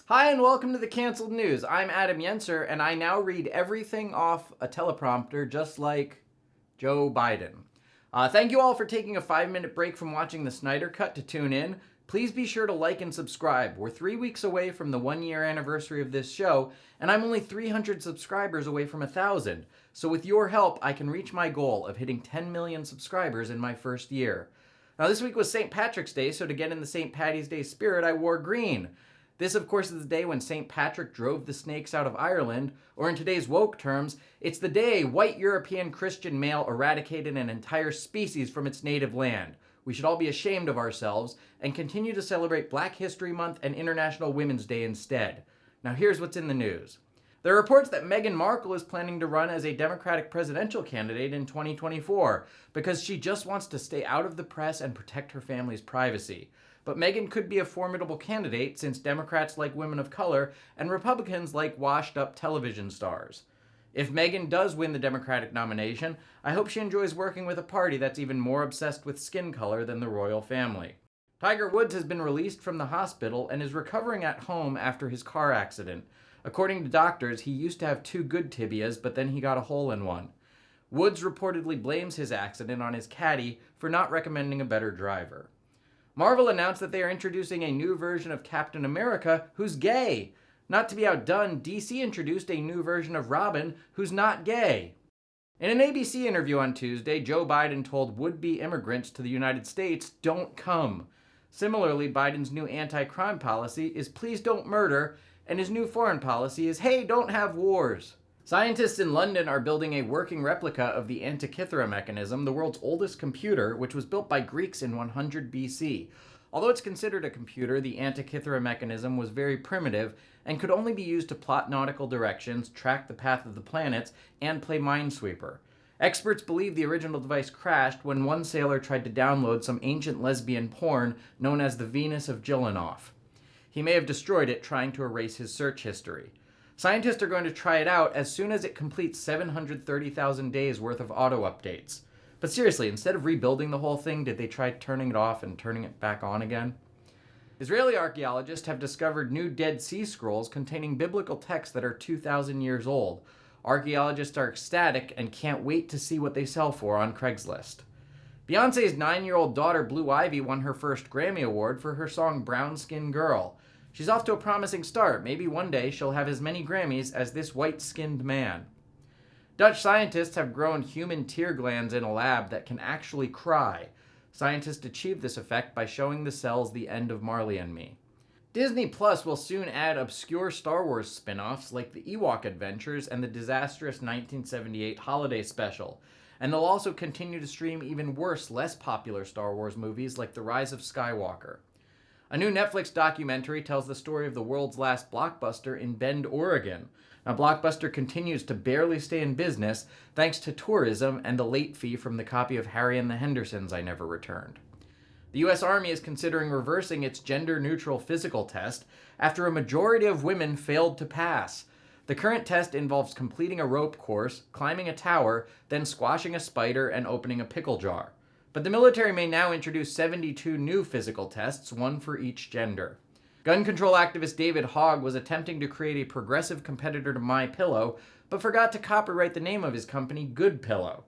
Hi and welcome to the Canceled News. I'm Adam Yenser and I now read everything off a teleprompter just like Joe Biden. Thank you all for taking a 5-minute break from watching the Snyder Cut to tune in. Please be sure to like and subscribe. We're 3 weeks away from the 1-year anniversary of this show, and I'm only 300 subscribers away from 1,000. So with your help, I can reach my goal of hitting 10 million subscribers in my first year. Now this week was St. Patrick's Day, so to get in the St. Patty's Day spirit, I wore green. This, of course, is the day when St. Patrick drove the snakes out of Ireland, or in today's woke terms, it's the day a white European Christian male eradicated an entire species from its native land. We should all be ashamed of ourselves and continue to celebrate Black History Month and International Women's Day instead. Now here's what's in the news. There are reports that Meghan Markle is planning to run as a Democratic presidential candidate in 2024 because she just wants to stay out of the press and protect her family's privacy. But Meghan could be a formidable candidate since Democrats like women of color and Republicans like washed-up television stars. If Meghan does win the Democratic nomination, I hope she enjoys working with a party that's even more obsessed with skin color than the royal family. Tiger Woods has been released from the hospital and is recovering at home after his car accident. According to doctors, he used to have 2 good tibias, but then he got a hole in one. Woods reportedly blames his accident on his caddy for not recommending a better driver. Marvel announced that they are introducing a new version of Captain America who's gay. Not to be outdone, DC introduced a new version of Robin who's not gay. In an ABC interview on Tuesday, Joe Biden told would-be immigrants to the United States, "Don't come." Similarly, Biden's new anti-crime policy is "please don't murder," and his new foreign policy is "hey, don't have wars." Scientists in London are building a working replica of the Antikythera mechanism, the world's oldest computer, which was built by Greeks in 100 BC. Although it's considered a computer, the Antikythera mechanism was very primitive and could only be used to plot nautical directions, track the path of the planets, and play Minesweeper. Experts believe the original device crashed when one sailor tried to download some ancient lesbian porn known as the Venus of Gilanoff. He may have destroyed it trying to erase his search history. Scientists are going to try it out as soon as it completes 730,000 days worth of auto updates. But seriously, instead of rebuilding the whole thing, did they try turning it off and turning it back on again? Israeli archaeologists have discovered new Dead Sea Scrolls containing biblical texts that are 2,000 years old. Archaeologists are ecstatic and can't wait to see what they sell for on Craigslist. Beyonce's 9-year-old daughter Blue Ivy won her first Grammy Award for her song Brown Skin Girl. She's off to a promising start. Maybe one day she'll have as many Grammys as this white-skinned man. Dutch scientists have grown human tear glands in a lab that can actually cry. Scientists achieved this effect by showing the cells the end of Marley and Me. Disney Plus will soon add obscure Star Wars spin-offs like the Ewok Adventures and the disastrous 1978 Holiday Special. And they'll also continue to stream even worse, less popular Star Wars movies like The Rise of Skywalker. A new Netflix documentary tells the story of the world's last Blockbuster in Bend, Oregon. Now, Blockbuster continues to barely stay in business thanks to tourism and the late fee from the copy of Harry and the Hendersons I Never Returned. The U.S. Army is considering reversing its gender-neutral physical test after a majority of women failed to pass. The current test involves completing a rope course, climbing a tower, then squashing a spider and opening a pickle jar. But the military may now introduce 72 new physical tests, one for each gender. Gun control activist David Hogg was attempting to create a progressive competitor to MyPillow, but forgot to copyright the name of his company, Good Pillow.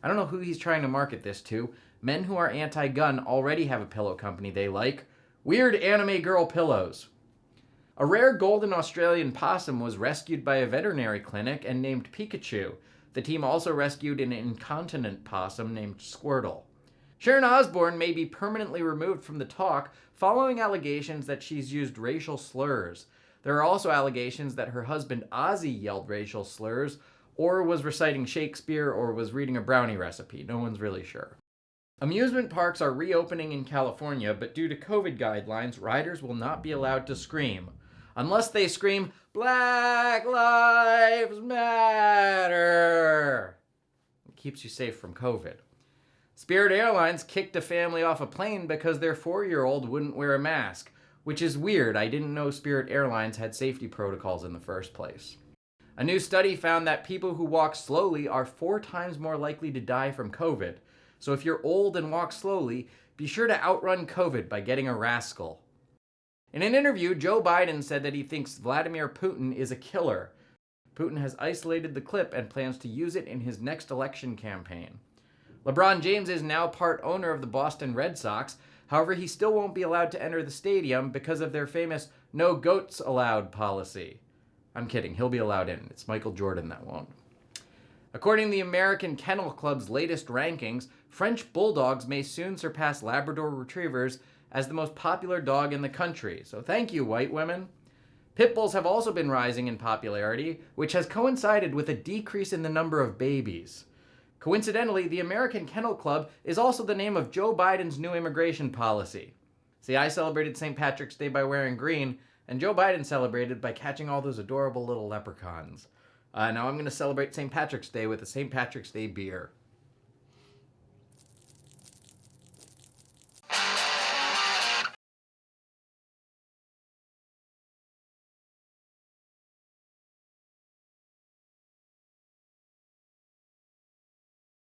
I don't know who he's trying to market this to. Men who are anti-gun already have a pillow company they like. Weird anime girl pillows. A rare golden Australian possum was rescued by a veterinary clinic and named Pikachu. The team also rescued an incontinent possum named Squirtle. Sharon Osbourne may be permanently removed from The Talk following allegations that she's used racial slurs. There are also allegations that her husband Ozzy yelled racial slurs, or was reciting Shakespeare, or was reading a brownie recipe. No one's really sure. Amusement parks are reopening in California, but due to COVID guidelines, riders will not be allowed to scream. Unless they scream, "Black Lives Matter!" It keeps you safe from COVID. Spirit Airlines kicked a family off a plane because their 4-year-old wouldn't wear a mask, which is weird. I didn't know Spirit Airlines had safety protocols in the first place. A new study found that people who walk slowly are 4 times more likely to die from COVID. So if you're old and walk slowly, be sure to outrun COVID by getting a rascal. In an interview, Joe Biden said that he thinks Vladimir Putin is a killer. Putin has isolated the clip and plans to use it in his next election campaign. LeBron James is now part owner of the Boston Red Sox. However, he still won't be allowed to enter the stadium because of their famous no goats allowed policy. I'm kidding, he'll be allowed in. It's Michael Jordan that won't. According to the American Kennel Club's latest rankings, French bulldogs may soon surpass Labrador retrievers as the most popular dog in the country. So thank you, white women. Pit bulls have also been rising in popularity, which has coincided with a decrease in the number of babies. Coincidentally, the American Kennel Club is also the name of Joe Biden's new immigration policy. See, I celebrated St. Patrick's Day by wearing green, and Joe Biden celebrated by catching all those adorable little leprechauns. Now I'm going to celebrate St. Patrick's Day with a St. Patrick's Day beer.